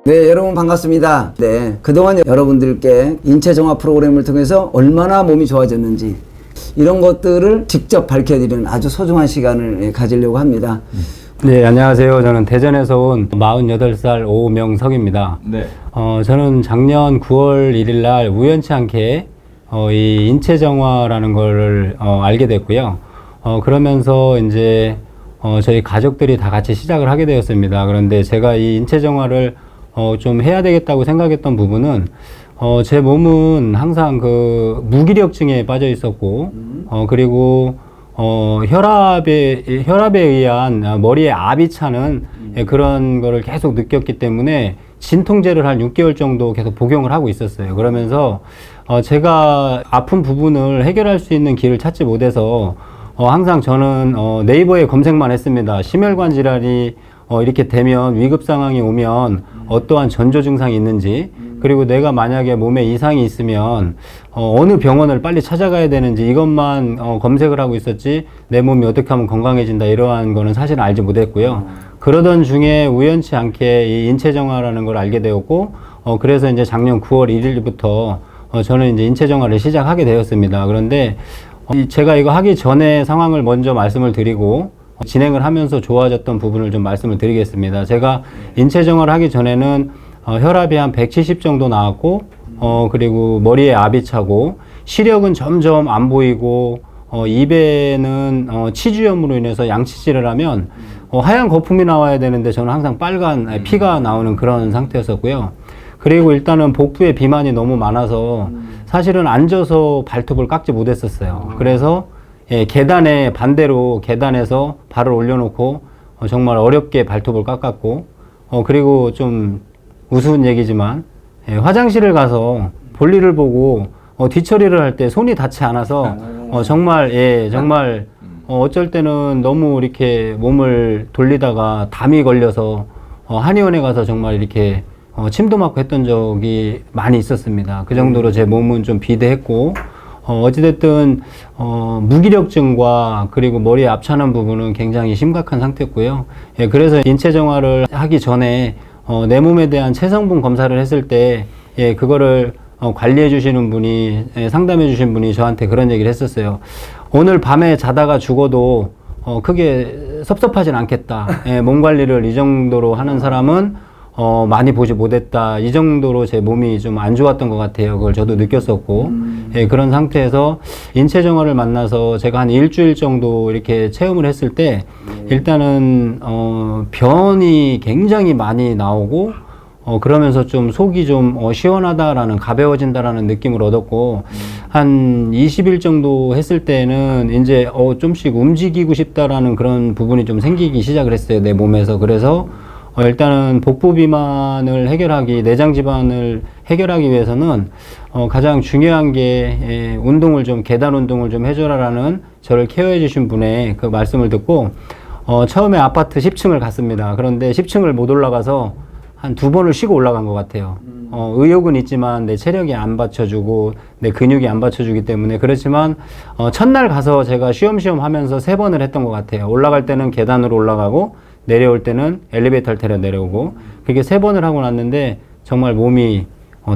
네, 여러분 반갑습니다. 네, 그동안 여러분들께 인체 정화 프로그램을 통해서 얼마나 몸이 좋아졌는지 이런 것들을 직접 밝혀드리는 아주 소중한 시간을 가지려고 합니다. 네, 안녕하세요. 저는 대전에서 온 48살 오명석입니다. 네. 저는 작년 9월 1일 날 우연치 않게 이 인체 정화라는 거를 알게 됐고요. 그러면서 이제 저희 가족들이 다 같이 시작을 하게 되었습니다. 그런데 제가 이 인체 정화를 좀 해야 되겠다고 생각했던 부분은 제 몸은 항상 그 무기력증에 빠져 있었고 그리고 혈압에 의한 머리에 압이 차는 그런 거를 계속 느꼈기 때문에 진통제를 한 6개월 정도 계속 복용을 하고 있었어요. 그러면서 제가 아픈 부분을 해결할 수 있는 길을 찾지 못해서 항상 저는 네이버에 검색만 했습니다. 심혈관 질환이 이렇게 되면 위급 상황이 오면 어떠한 전조 증상이 있는지, 그리고 내가 만약에 몸에 이상이 있으면 어느 병원을 빨리 찾아가야 되는지 이것만 검색을 하고 있었지 내 몸이 어떻게 하면 건강해진다 이러한 거는 사실 알지 못했고요. 그러던 중에 우연치 않게 이 인체 정화라는 걸 알게 되었고 그래서 이제 작년 9월 1일부터 저는 이제 인체 정화를 시작하게 되었습니다. 그런데 제가 이거 하기 전에 상황을 먼저 말씀을 드리고 진행을 하면서 좋아졌던 부분을 좀 말씀을 드리겠습니다. 제가 인체 정화를 하기 전에는 혈압이 한 170 정도 나왔고 그리고 머리에 압이 차고 시력은 점점 안 보이고 입에는 치주염으로 인해서 양치질을 하면 하얀 거품이 나와야 되는데 저는 항상 빨간 피가 나오는 그런 상태였었고요. 그리고 일단은 복부에 비만이 너무 많아서 사실은 앉아서 발톱을 깎지 못했었어요. 그래서 계단에 반대로 계단에서 발을 올려놓고 정말 어렵게 발톱을 깎았고 그리고 좀 우스운 얘기지만 화장실을 가서 볼일을 보고 뒤처리를 할 때 손이 닿지 않아서 정말 정말 어쩔 때는 너무 이렇게 몸을 돌리다가 담이 걸려서 한의원에 가서 정말 이렇게 침도 맞고 했던 적이 많이 있었습니다. 그 정도로 제 몸은 좀 비대했고 어찌됐든 무기력증과 그리고 머리에 압차는 부분은 굉장히 심각한 상태였고요. 그래서 인체 정화를 하기 전에 내 몸에 대한 체성분 검사를 했을 때 그거를 관리해 주시는 분이 상담해 주신 분이 저한테 그런 얘기를 했었어요. 오늘 밤에 자다가 죽어도 크게 섭섭하진 않겠다. 몸 관리를 이 정도로 하는 사람은 많이 보지 못했다. 이 정도로 제 몸이 좀 안 좋았던 것 같아요. 그걸 저도 느꼈었고 그런 상태에서 인체 정화를 만나서 제가 한 일주일 정도 이렇게 체험을 했을 때 일단은 변이 굉장히 많이 나오고 그러면서 좀 속이 좀 시원하다라는, 가벼워진다라는 느낌을 얻었고 한 20일 정도 했을 때는 이제 좀씩 움직이고 싶다라는 그런 부분이 좀 생기기 시작을 했어요, 내 몸에서. 그래서 일단은 복부 비만을 해결하기, 내장 질환을 해결하기 위해서는 가장 중요한 게 운동을 좀, 계단 운동을 좀 해줘라라는 저를 케어해 주신 분의 그 말씀을 듣고 처음에 아파트 10층을 갔습니다. 그런데 10층을 못 올라가서 한 2번을 쉬고 올라간 것 같아요. 의욕은 있지만 내 체력이 안 받쳐주고 내 근육이 안 받쳐주기 때문에. 그렇지만 첫날 가서 제가 쉬엄쉬엄 하면서 3번을 했던 것 같아요. 올라갈 때는 계단으로 올라가고 내려올 때는 엘리베이터를 타려 내려오고, 그렇게 3번을 하고 났는데 정말 몸이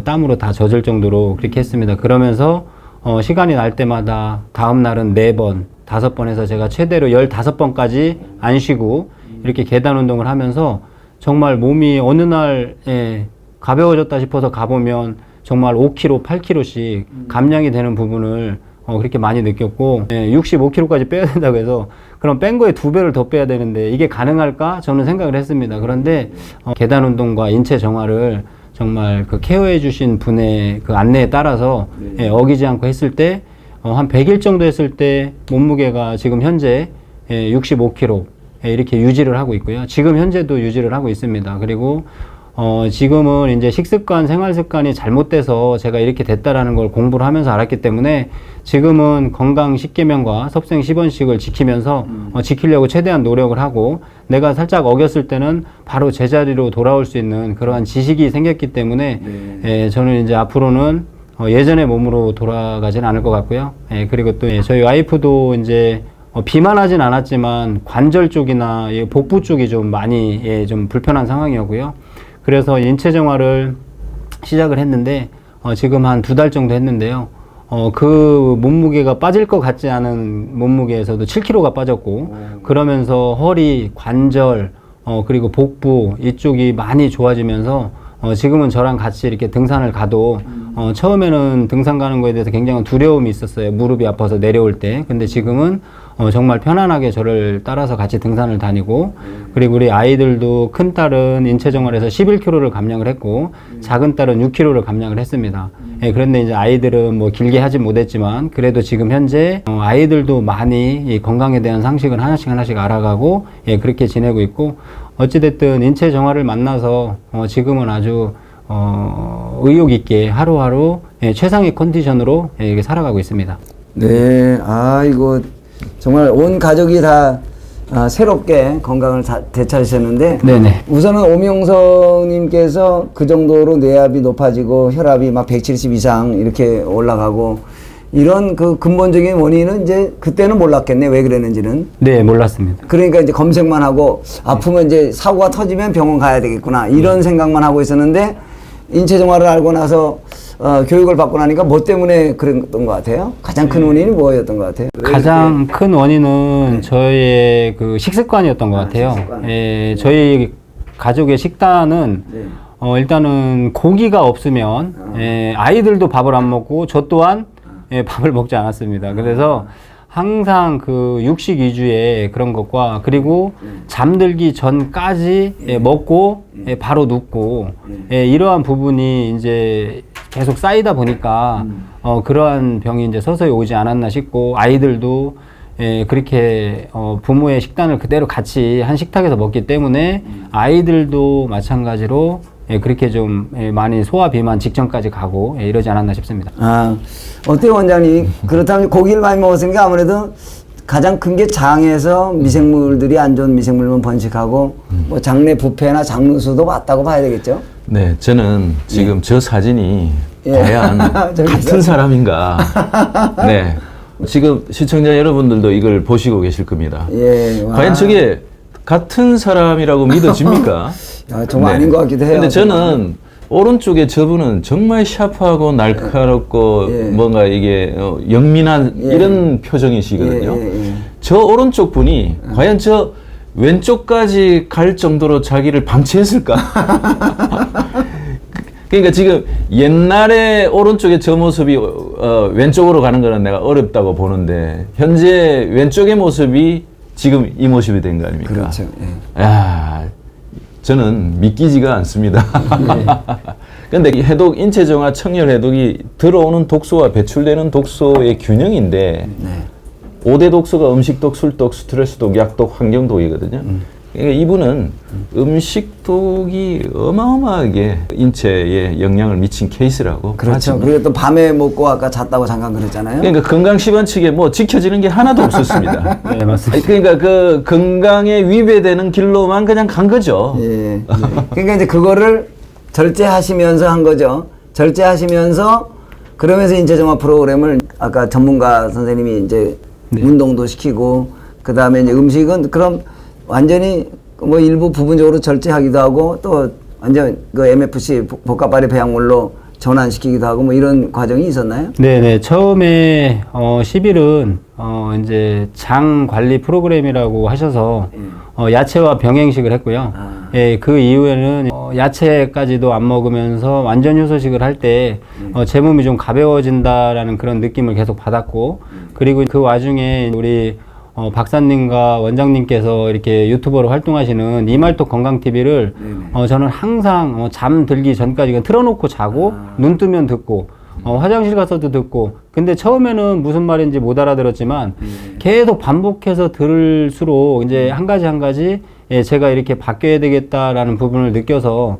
땀으로 다 젖을 정도로 그렇게 했습니다. 그러면서 시간이 날 때마다 다음 날은 4번, 5번 해서 제가 최대로 15번까지 안 쉬고 이렇게 계단 운동을 하면서 정말 몸이 어느 날 가벼워졌다 싶어서 가보면 정말 5kg, 8kg씩 감량이 되는 부분을 그렇게 많이 느꼈고 65kg까지 빼야 된다고 해서 그럼 뺀 거에 2배를 더 빼야 되는데 이게 가능할까? 저는 생각을 했습니다. 그런데 계단 운동과 인체 정화를 정말 그 케어해 주신 분의 그 안내에 따라서 어기지 않고 했을 때 한 100일 정도 했을 때 몸무게가 지금 현재 65kg 이렇게 유지를 하고 있고요. 지금 현재도 유지를 하고 있습니다. 그리고 지금은 이제 식습관, 생활 습관이 잘못돼서 제가 이렇게 됐다라는 걸 공부를 하면서 알았기 때문에 지금은 건강 10계명과 섭생 10원씩을 지키면서 지키려고 최대한 노력을 하고, 내가 살짝 어겼을 때는 바로 제자리로 돌아올 수 있는 그러한 지식이 생겼기 때문에 저는 이제 앞으로는 예전의 몸으로 돌아가진 않을 것 같고요. 그리고 또 저희 와이프도 이제 비만하진 않았지만 관절 쪽이나 복부 쪽이 좀 많이 좀 불편한 상황이었고요. 그래서 인체 정화를 시작을 했는데 지금 한 2달 정도 했는데요. 그 몸무게가 빠질 것 같지 않은 몸무게에서도 7kg가 빠졌고, 그러면서 허리, 관절, 그리고 복부 이쪽이 많이 좋아지면서 지금은 저랑 같이 이렇게 등산을 가도 처음에는 등산 가는 거에 대해서 굉장히 두려움이 있었어요. 무릎이 아파서 내려올 때. 근데 지금은 정말 편안하게 저를 따라서 같이 등산을 다니고, 그리고 우리 아이들도 큰 딸은 인체 정화에서 11kg를 감량을 했고, 작은 딸은 6kg를 감량을 했습니다. 예, 그런데 이제 아이들은 뭐 길게 하지 못했지만 그래도 지금 현재 아이들도 많이 이 건강에 대한 상식을 하나씩 알아가고, 예, 그렇게 지내고 있고, 어찌됐든 인체 정화를 만나서 지금은 아주 의욕 있게 하루하루, 예, 최상의 컨디션으로, 예, 이렇게 살아가고 있습니다. 네, 이거 정말 온 가족이 다 새롭게 건강을 되찾으셨는데, 네네. 우선은 오명성님께서 그 정도로 뇌압이 높아지고 혈압이 막 170 이상 이렇게 올라가고, 이런 그 근본적인 원인은 이제 그때는 몰랐겠네, 왜 그랬는지는. 네, 몰랐습니다. 그러니까 이제 검색만 하고 아프면 이제 사고가 터지면 병원 가야 되겠구나, 이런 생각만 하고 있었는데, 인체 정화를 알고 나서 교육을 받고 나니까 뭐 때문에 그랬던 것 같아요? 가장 큰 원인이 뭐였던 것 같아요? 가장 큰 원인은 저희의 그 식습관이었던 것 같아요. 식습관. 예, 저희 가족의 식단은 일단은 고기가 없으면, 예, 아이들도 밥을 안 먹고 저 또한, 예, 밥을 먹지 않았습니다. 그래서 항상 그 육식 위주의 그런 것과, 그리고 잠들기 전까지, 예, 먹고, 예, 바로 눕고, 예, 이러한 부분이 이제 계속 쌓이다 보니까 그러한 병이 이제 서서히 오지 않았나 싶고, 아이들도, 예, 그렇게 부모의 식단을 그대로 같이 한 식탁에서 먹기 때문에 아이들도 마찬가지로, 예, 그렇게 좀, 예, 많이 소화 비만 직전까지 가고, 예, 이러지 않았나 싶습니다. 어때요, 원장님? 그렇다면 고기를 많이 먹었으니까 아무래도 가장 큰 게 장에서 미생물들이 안 좋은 미생물만 번식하고, 뭐 장내 부패나 장누수도 맞다고 봐야 되겠죠? 네, 저는 지금 저 사진이 예. 과연 저기 같은 사람인가. 네. 지금 시청자 여러분들도 이걸 보시고 계실 겁니다. 예. 과연 저게 같은 사람이라고 믿어집니까? 정말 아닌 것 같기도 해요. 근데 저는 오른쪽에 저분은 정말 샤프하고 날카롭고, 예. 뭔가 이게 영민한, 예. 이런 표정이시거든요. 예. 저 오른쪽 분이 과연 저 왼쪽까지 갈 정도로 자기를 방치했을까? 그러니까 지금 옛날에 오른쪽에 저 모습이 왼쪽으로 가는 거는 내가 어렵다고 보는데, 현재 왼쪽의 모습이 지금 이 모습이 된 거 아닙니까? 그렇죠. 예. 야, 저는 믿기지가 않습니다. 근데 이 해독, 인체 정화, 청열 해독이 들어오는 독소와 배출되는 독소의 균형인데, 5대 독소가 음식독, 술독, 스트레스독, 약독, 환경독이거든요. 그러니까 이분은 음식독이 어마어마하게 인체에 영향을 미친 케이스라고. 그렇죠. 그리고 또 밤에 먹고 아까 잤다고 잠깐 그랬잖아요. 그러니까 건강시반 측에 뭐 지켜지는 게 하나도 없었습니다. 네, 맞습니다. 그러니까 그 건강에 위배되는 길로만 그냥 간 거죠. 예. 그러니까 이제 그거를 절제하시면서 한 거죠. 절제하시면서, 그러면서 인체 정화 프로그램을 아까 전문가 선생님이 이제 운동도 시키고, 그 다음에 이제 음식은 그럼 완전히 뭐 일부 부분적으로 절제하기도 하고, 또 완전 그 MFC 복합발효 배양물로 전환시키기도 하고, 뭐 이런 과정이 있었나요? 네네. 처음에 10일은 이제 장 관리 프로그램이라고 하셔서 야채와 병행식을 했고요. 예, 그 이후에는 야채까지도 안 먹으면서 완전 효소식을 할 때 제 몸이 좀 가벼워진다라는 그런 느낌을 계속 받았고, 그리고 그 와중에 우리 박사님과 원장님께서 이렇게 유튜버로 활동하시는 이말톡 건강TV를 저는 항상 잠들기 전까지 틀어놓고 자고, 눈 뜨면 듣고, 화장실 가서도 듣고. 근데 처음에는 무슨 말인지 못 알아들었지만 계속 반복해서 들을수록 이제 한 가지 예, 제가 이렇게 바뀌어야 되겠다라는 부분을 느껴서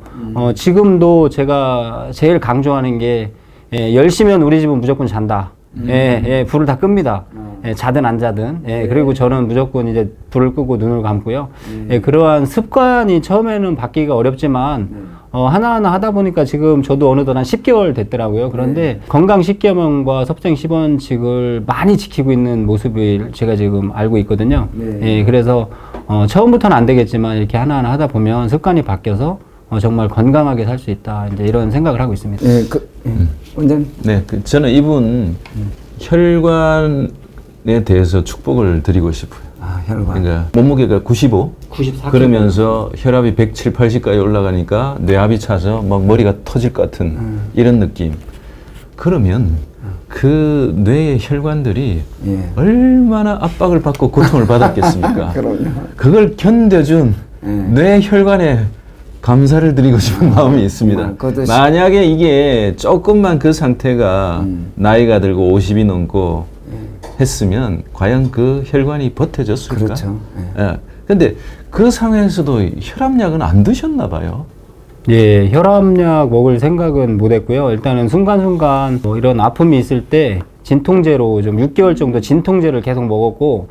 지금도 제가 제일 강조하는 게, 예, 10시면 우리 집은 무조건 잔다. 예, 불을 다 끕니다. 예, 자든 안 자든. 예, 그리고 저는 무조건 이제 불을 끄고 눈을 감고요. 예, 그러한 습관이 처음에는 바뀌기가 어렵지만 하나하나 하다 보니까 지금 저도 어느덧 한 10개월 됐더라고요. 그런데 건강 10개명과 섭생 10원칙을 많이 지키고 있는 모습을 제가 지금 알고 있거든요. 예, 그래서 처음부터는 안 되겠지만 이렇게 하나하나 하다 보면 습관이 바뀌어서 정말 건강하게 살 수 있다. 이제 이런 생각을 하고 있습니다. 예, 원장님. 네, 저는 이분 혈관에 대해서 축복을 드리고 싶어요. 아, 혈관. 그러니까 몸무게가 95. 94kg. 그러면서 혈압이 107, 80까지 올라가니까 뇌압이 차서 막 머리가 터질 것 같은 이런 느낌. 그러면 그 뇌의 혈관들이 예. 얼마나 압박을 받고 고통을 받았겠습니까? 그럼요. 그걸 견뎌준 뇌 혈관에 감사를 드리고 싶은 마음이 있습니다. 그것도 만약에 이게 조금만 그 상태가 나이가 들고 50이 넘고 했으면 과연 그 혈관이 버텨졌을까? 그렇죠. 예. 근데 그 상황에서도 혈압약은 안 드셨나 봐요. 예, 혈압약 먹을 생각은 못 했고요. 일단은 순간순간 뭐 이런 아픔이 있을 때 진통제로 좀 6개월 정도 진통제를 계속 먹었고,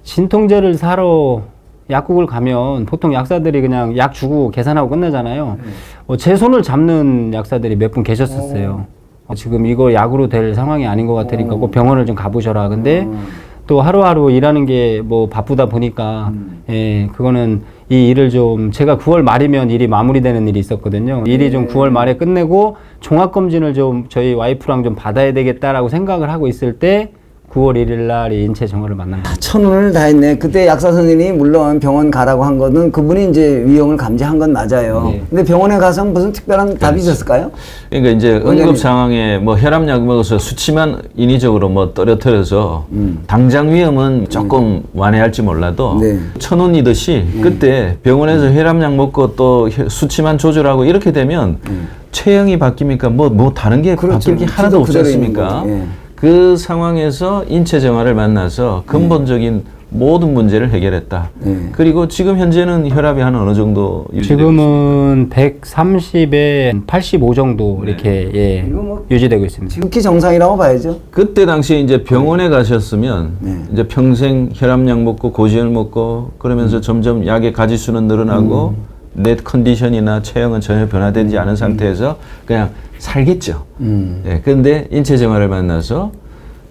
진통제를 사러 약국을 가면 보통 약사들이 그냥 약 주고 계산하고 끝나잖아요. 제 손을 잡는 약사들이 몇 분 계셨었어요. 지금 이거 약으로 될 상황이 아닌 것 같으니까 꼭 병원을 좀 가보셔라. 근데 또 하루하루 일하는 게 뭐 바쁘다 보니까 예, 그거는 이 일을 좀 제가 9월 말이면 일이 마무리되는 일이 있었거든요. 일이 좀 9월 말에 끝내고 종합검진을 좀 저희 와이프랑 좀 받아야 되겠다라고 생각을 하고 있을 때 9월 1일 날 이 인체 정화를 만납니다. 천운을 다했네. 그때 약사 선생님이 물론 병원 가라고 한 거는 그분이 이제 위험을 감지한 건 맞아요. 네. 근데 병원에 가서 무슨 특별한 답이 있었을까요? 그러니까 이제 응급 상황에 뭐 혈압약 먹어서 수치만 인위적으로 뭐 떨어뜨려서 당장 위험은 조금 완화할지 몰라도 네. 천운이듯이 그때 병원에서 혈압약 먹고 또 수치만 조절하고 이렇게 되면 체형이 바뀝니까? 뭐 다른 게 그렇죠. 바뀔 게 하나도 없지 그대로 있는 않습니까? 거죠. 예. 그 상황에서 인체 정화를 만나서 근본적인 모든 문제를 해결했다. 그리고 지금 현재는 혈압이 한 어느 정도 유지되고 지금은 130에 85 정도 이렇게 예, 이거 뭐 유지되고 있습니다. 지극히 정상이라고 봐야죠. 그때 당시에 이제 병원에 가셨으면 이제 평생 혈압약 먹고 고지혈 먹고 그러면서 점점 약의 가지수는 늘어나고 내 컨디션이나 체형은 전혀 변화되지 않은 상태에서 그냥 살겠죠. 예, 그런데 인체 정화를 만나서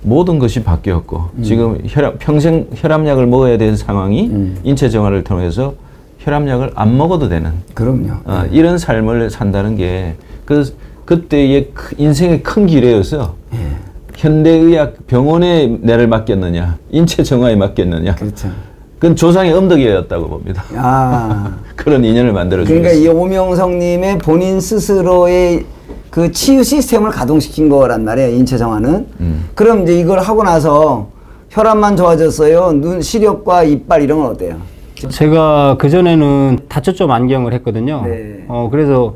모든 것이 바뀌었고 지금 평생 혈압약을 먹어야 되는 상황이 인체 정화를 통해서 혈압약을 안 먹어도 되는 그럼요. 이런 삶을 산다는 게 그때의 인생의 큰 기회여서 현대의학 병원에 내를 맡겼느냐 인체 정화에 맡겼느냐 그렇죠. 그건 조상의 엄덕이었다고 봅니다. 아. 그런 인연을 만들어주고 그러니까 이 있습니다. 오명성님의 본인 스스로의 그 치유 시스템을 가동시킨 거란 말이에요, 인체 정화는. 그럼 이제 이걸 하고 나서 혈압만 좋아졌어요? 눈, 시력과 이빨 이런 건 어때요? 제가 그전에는 다초점 안경을 했거든요. 네. 그래서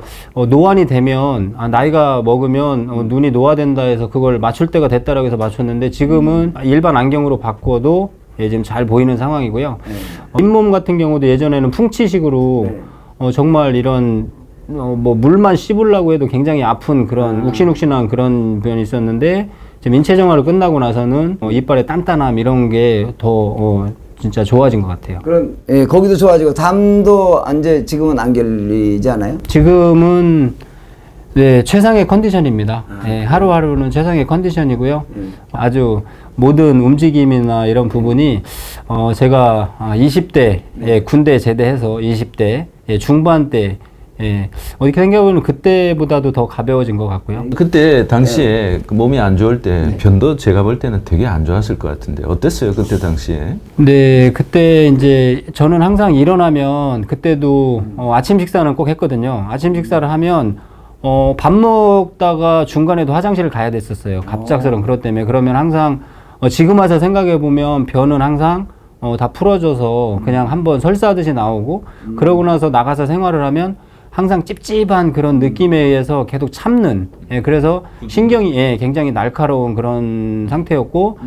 노안이 되면 나이가 먹으면 눈이 노화된다 해서 그걸 맞출 때가 됐다라고 해서 맞췄는데 지금은 일반 안경으로 바꿔도 예, 지금 잘 보이는 상황이고요. 잇몸 같은 경우도 예전에는 풍치식으로 정말 이런 뭐 물만 씹으려고 해도 굉장히 아픈 그런 욱신욱신한 그런 변이 있었는데 지금 인체 정화를 끝나고 나서는 이빨의 단단함 이런 게 더 진짜 좋아진 것 같아요. 그럼 예, 거기도 좋아지고 담도 이제 지금은 안 결리지 않아요? 지금은 네, 최상의 컨디션입니다. 예, 하루하루는 최상의 컨디션이고요. 아주 모든 움직임이나 이런 부분이 제가 20대 예, 군대 제대해서 20대 예, 중반 때 예, 어떻게 생각해보면 그때보다도 더 가벼워진 것 같고요. 그때 당시에 그 몸이 안 좋을 때 변도 제가 볼 때는 되게 안 좋았을 것 같은데 어땠어요 그때 당시에? 네, 그때 이제 저는 항상 일어나면 그때도 아침 식사는 꼭 했거든요. 아침 식사를 하면 밥 먹다가 중간에도 화장실을 가야 됐었어요. 갑작스러운 그것 때문에. 그러면 항상 지금 와서 생각해 보면 변은 항상 다 풀어져서 그냥 한번 설사하듯이 나오고 그러고 나서 나가서 생활을 하면 항상 찝찝한 그런 느낌에 의해서 계속 참는 예, 그래서 신경이 예, 굉장히 날카로운 그런 상태였고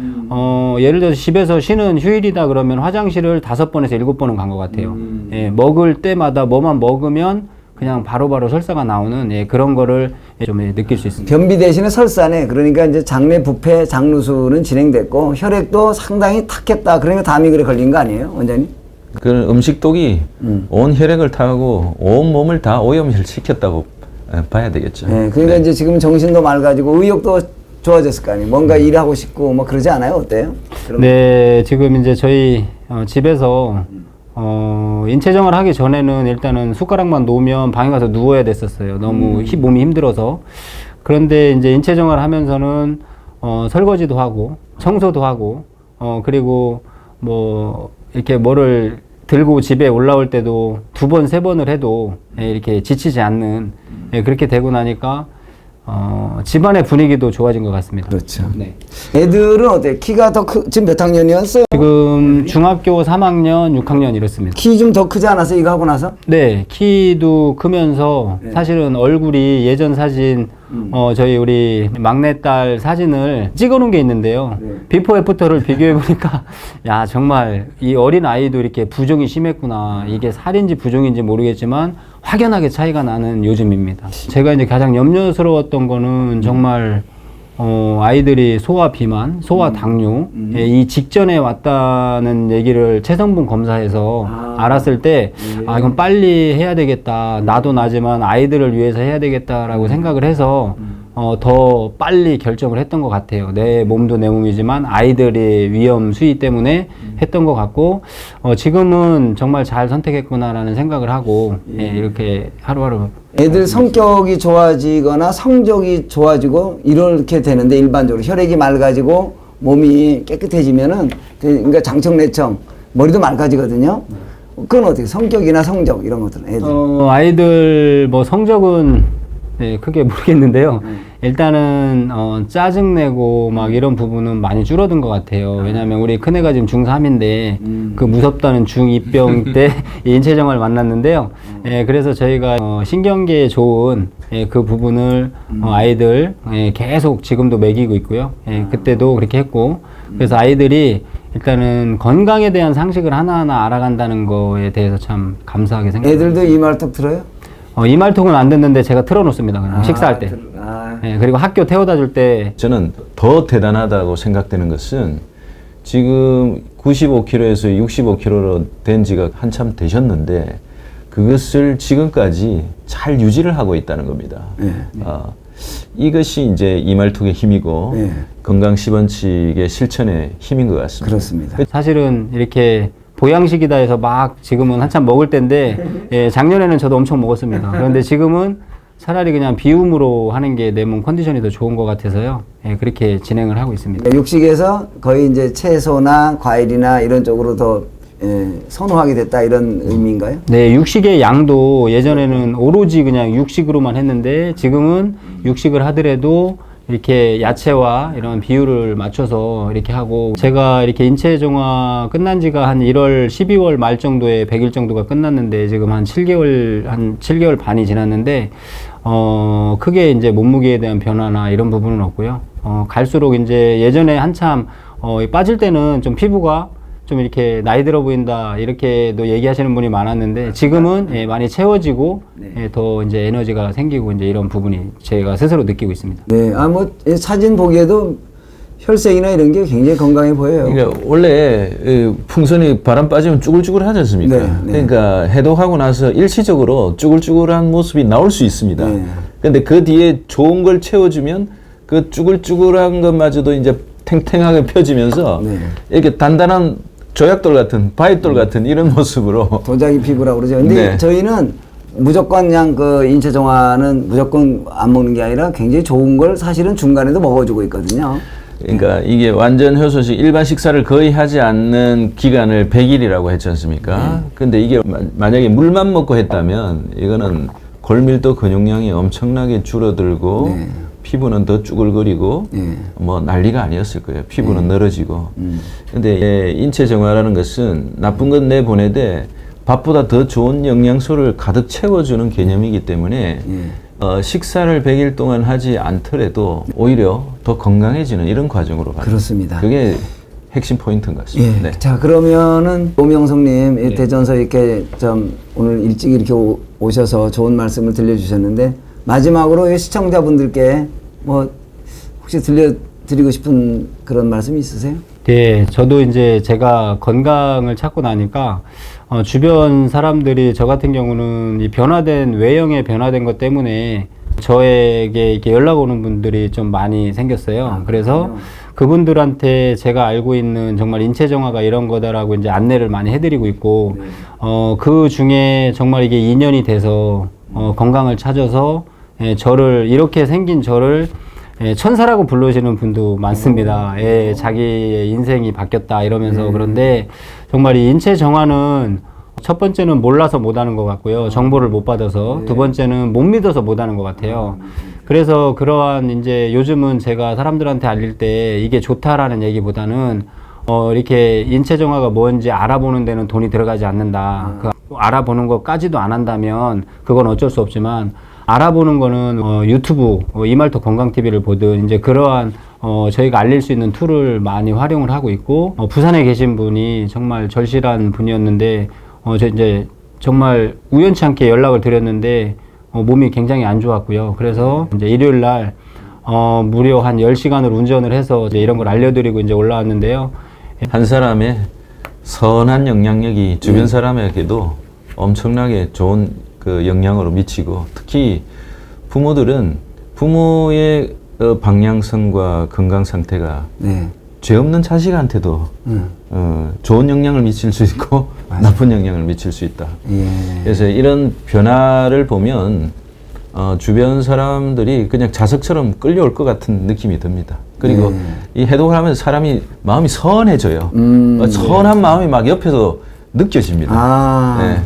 예를 들어서 집에서 쉬는 휴일이다 그러면 화장실을 5번에서 7번은 간 것 같아요. 예, 먹을 때마다 뭐만 먹으면 그냥 바로바로 설사가 나오는 예, 그런 거를 좀 느낄 수 있습니다. 변비 대신에 설사네. 그러니까 이제 장내 부패, 장루수는 진행됐고 혈액도 상당히 탁했다. 그러니까 담이 그래 걸린 거 아니에요, 원장님? 그 음식독이 온 혈액을 타고 온 몸을 다 오염을 시켰다고 봐야 되겠죠. 네, 그러니까 이제 지금 정신도 맑아지고 의욕도 좋아졌을 거 아니에요. 뭔가 일하고 싶고 뭐 그러지 않아요? 어때요? 네, 지금 이제 저희 집에서 인체정화를 하기 전에는 일단은 숟가락만 놓으면 방에 가서 누워야 됐었어요. 너무 몸이 힘들어서. 그런데 이제 인체정화를 하면서는 설거지도 하고 청소도 하고 그리고 뭐 이렇게 뭐를 들고 집에 올라올 때도 2번, 3번을 해도 이렇게 지치지 않는 그렇게 되고 나니까 집안의 분위기도 좋아진 것 같습니다. 그렇죠. 네. 애들은 어때? 키가 더 지금 몇 학년이었어요? 지금 중학교 3학년, 6학년 이렇습니다. 키 좀 더 크지 않았어? 이거 하고 나서? 네, 키도 크면서 사실은 얼굴이 예전 사진, 저희 우리 막내딸 사진을 찍어 놓은 게 있는데요. 비포 애프터를 비교해 보니까, 야, 정말 이 어린 아이도 이렇게 부종이 심했구나. 이게 살인지 부종인지 모르겠지만 확연하게 차이가 나는 요즘입니다. 제가 이제 가장 염려스러웠던 거는 정말 아이들이 소화 비만, 소화 당뇨, 이 직전에 왔다는 얘기를 체성분 검사에서 알았을 때, 이건 빨리 해야 되겠다. 나도 나지만 아이들을 위해서 해야 되겠다라고 생각을 해서, 더 빨리 결정을 했던 것 같아요. 내 몸도 내 몸이지만 아이들의 위험 수위 때문에 했던 것 같고, 지금은 정말 잘 선택했구나라는 생각을 하고, 이렇게 하루하루. 애들 성격이 좋아지거나 성적이 좋아지고 이렇게 되는데 일반적으로 혈액이 맑아지고 몸이 깨끗해지면은 그러니까 장청내청 머리도 맑아지거든요. 그건 어떻게 성격이나 성적 이런 것들은 애들 아이들 뭐 성적은 네, 크게 모르겠는데요. 일단은 짜증내고 막 이런 부분은 많이 줄어든 것 같아요. 왜냐하면 우리 큰애가 지금 중3인데 그 무섭다는 중2병 때 인체정화를 만났는데요. 그래서 저희가 신경계에 좋은 그 부분을 아이들 계속 지금도 먹이고 있고요. 그때도 그렇게 했고, 그래서 아이들이 일단은 건강에 대한 상식을 하나하나 알아간다는 거에 대해서 참 감사하게 생각합니다. 애들도 이 말톱 들어요? 이말통은 안 듣는데 제가 틀어놓습니다. 그냥 식사할 때. 그리고 학교 태워다 줄 때. 저는 더 대단하다고 생각되는 것은 지금 95kg에서 65kg로 된 지가 한참 되셨는데 그것을 지금까지 잘 유지를 하고 있다는 겁니다. 이것이 이제 이말통의 힘이고 건강 10원칙의 실천의 힘인 것 같습니다. 그렇습니다. 사실은 이렇게 보양식이다 해서 막 지금은 한참 먹을 때인데 작년에는 저도 엄청 먹었습니다. 그런데 지금은 차라리 그냥 비움으로 하는 게 내 몸 컨디션이 더 좋은 것 같아서요. 그렇게 진행을 하고 있습니다. 육식에서 거의 이제 채소나 과일이나 이런 쪽으로 더 선호하게 됐다 이런 의미인가요? 네, 육식의 양도 예전에는 오로지 그냥 육식으로만 했는데 지금은 육식을 하더라도 이렇게 야채와 이런 비율을 맞춰서 이렇게 하고, 제가 이렇게 인체정화 끝난 지가 한 1월, 12월 말 정도에 100일 정도가 끝났는데 지금 한 7개월 반이 지났는데, 크게 이제 몸무게에 대한 변화나 이런 부분은 없고요. 갈수록 이제 예전에 한참, 빠질 때는 좀 피부가 좀 이렇게 나이 들어 보인다 이렇게도 얘기하시는 분이 많았는데 지금은 많이 채워지고 더 이제 에너지가 생기고 이제 이런 부분이 제가 스스로 느끼고 있습니다. 네, 뭐 사진 보기에도 혈색이나 이런 게 굉장히 건강해 보여요. 그러니까 원래 풍선이 바람 빠지면 쭈글쭈글 하지 않습니까? 그러니까 해독하고 나서 일시적으로 쭈글쭈글한 모습이 나올 수 있습니다. 근데 그 뒤에 좋은 걸 채워주면 그 쭈글쭈글한 것마저도 이제 탱탱하게 펴지면서 이렇게 단단한 조약돌 같은, 바위돌 같은 이런 모습으로. 도자기 피부라고 그러죠. 근데 저희는 무조건 그냥 그 인체정화는 무조건 안 먹는 게 아니라 굉장히 좋은 걸 사실은 중간에도 먹어주고 있거든요. 그러니까 이게 완전 효소식, 일반 식사를 거의 하지 않는 기간을 100일이라고 했지 않습니까? 근데 이게 만약에 물만 먹고 했다면 이거는 골밀도 근육량이 엄청나게 줄어들고 피부는 더 쭈글거리고 뭐 난리가 아니었을 거예요. 피부는 늘어지고. 근데 인체정화라는 것은 나쁜 건 내보내되 밥보다 더 좋은 영양소를 가득 채워주는 개념이기 때문에 식사를 100일 동안 하지 않더라도 오히려 더 건강해지는 이런 과정으로 가요. 그렇습니다. 그게 핵심 포인트인 것 같습니다. 네. 자, 그러면은 오명석님 대전서 이렇게 좀 오늘 일찍 이렇게 오셔서 좋은 말씀을 들려주셨는데 마지막으로 시청자분들께 뭐 혹시 들려드리고 싶은 그런 말씀이 있으세요? 네, 저도 이제 제가 건강을 찾고 나니까 주변 사람들이 저 같은 경우는 이 변화된 외형에 변화된 것 때문에 저에게 이렇게 연락 오는 분들이 좀 많이 생겼어요. 그래서 그분들한테 제가 알고 있는 정말 인체 정화가 이런 거다라고 이제 안내를 많이 해드리고 있고, 그 중에 정말 이게 인연이 돼서, 건강을 찾아서, 저를, 이렇게 생긴 저를, 천사라고 부르시는 분도 많습니다. 자기의 인생이 바뀌었다 이러면서. 그런데 정말 이 인체 정화는 첫 번째는 몰라서 못하는 것 같고요. 정보를 못 받아서. 두 번째는 못 믿어서 못하는 것 같아요. 그래서 그러한 이제 요즘은 제가 사람들한테 알릴 때 이게 좋다라는 얘기보다는 이렇게 인체 정화가 뭔지 알아보는 데는 돈이 들어가지 않는다. 그 알아보는 것까지도 안 한다면 그건 어쩔 수 없지만 알아보는 거는 유튜브 이말토 건강TV를 보든 이제 그러한 저희가 알릴 수 있는 툴을 많이 활용을 하고 있고 부산에 계신 분이 정말 절실한 분이었는데 저 이제 정말 우연치 않게 연락을 드렸는데 몸이 굉장히 안 좋았고요. 그래서 이제 일요일 날 무려 한 10시간을 운전을 해서 이제 이런 걸 알려드리고 이제 올라왔는데요. 한 사람의 선한 영향력이 주변 사람에게도 엄청나게 좋은 그 영향으로 미치고, 특히 부모들은 부모의 방향성과 건강 상태가 죄 없는 자식한테도 좋은 영향을 미칠 수 있고 나쁜 영향을 미칠 수 있다. 그래서 이런 변화를 보면 주변 사람들이 그냥 자석처럼 끌려올 것 같은 느낌이 듭니다. 그리고 이 해독을 하면서 사람이 마음이 선해져요. 선한 마음이 막 옆에서 느껴집니다. 네.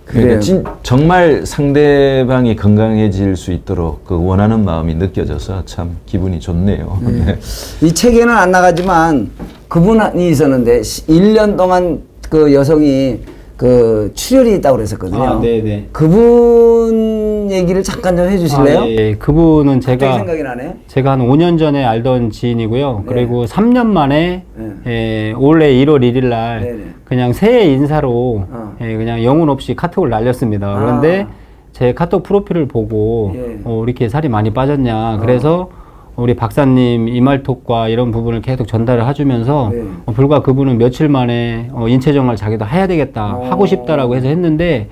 그러니까 정말 상대방이 건강해질 수 있도록 그 원하는 마음이 느껴져서 참 기분이 좋네요. 네. 이 책에는 안 나가지만 그분이 있었는데 1년 동안 그 여성이 그 출혈이 있다고 그랬었거든요. 네네. 그분 얘기를 잠깐 좀 해주실래요? 예. 그분은 갑자기 생각이 나네. 제가 한 5년 전에 알던 지인이고요. 그리고 3년 만에 올해 1월 1일 날 그냥 새해 인사로 그냥 영혼 없이 카톡을 날렸습니다. 그런데 제 카톡 프로필을 보고 이렇게 살이 많이 빠졌냐. 그래서 우리 박사님 이말톡과 이런 부분을 계속 전달을 해주면서 불과 그분은 며칠 만에 인체 정화를 자기도 해야 되겠다, 하고 싶다라고 해서 했는데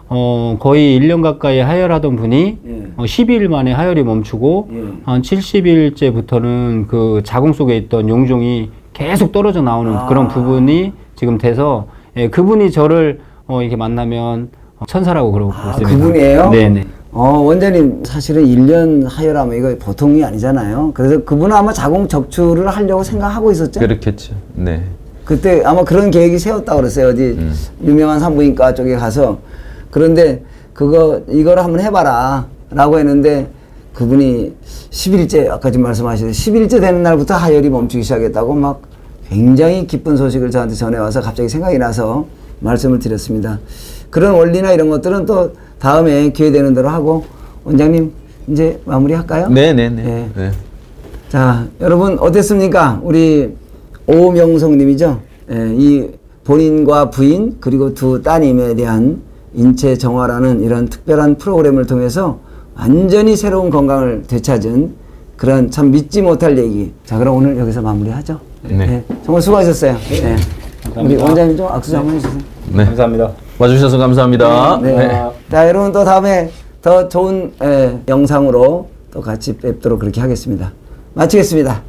거의 1년 가까이 하혈하던 분이 12일 만에 하혈이 멈추고 한 70일째부터는 그 자궁 속에 있던 용종이 계속 떨어져 나오는 그런 부분이 지금 돼서 그분이 저를 이렇게 만나면 천사라고 그러고 있습니다. 그분이에요? 네네. 원장님 사실은 1년 하혈하면 이거 보통이 아니잖아요. 그래서 그분은 아마 자궁 적출을 하려고 생각하고 있었죠? 그렇겠죠. 네. 그때 아마 그런 계획이 세웠다고 그랬어요. 어디 유명한 산부인과 쪽에 가서. 그런데 이걸 한번 해봐라 라고 했는데 그분이 10일째, 아까 지금 말씀하셨듯이 10일째 되는 날부터 하혈이 멈추기 시작했다고 막 굉장히 기쁜 소식을 저한테 전해와서 갑자기 생각이 나서 말씀을 드렸습니다. 그런 원리나 이런 것들은 또 다음에 기회 되는 대로 하고, 원장님 이제 마무리할까요? 네네네. 네. 자, 여러분 어땠습니까? 우리 오명성님이죠. 이 본인과 부인 그리고 두 따님에 대한 인체 정화라는 이런 특별한 프로그램을 통해서 완전히 새로운 건강을 되찾은 그런 참 믿지 못할 얘기. 자, 그럼 오늘 여기서 마무리하죠. 네. 정말 수고하셨어요. 우리 원장님 좀 악수 한번 해주세요. 네. 감사합니다. 와주셔서 감사합니다. 네. 자, 여러분 또 다음에 더 좋은 영상으로 또 같이 뵙도록 그렇게 하겠습니다. 마치겠습니다.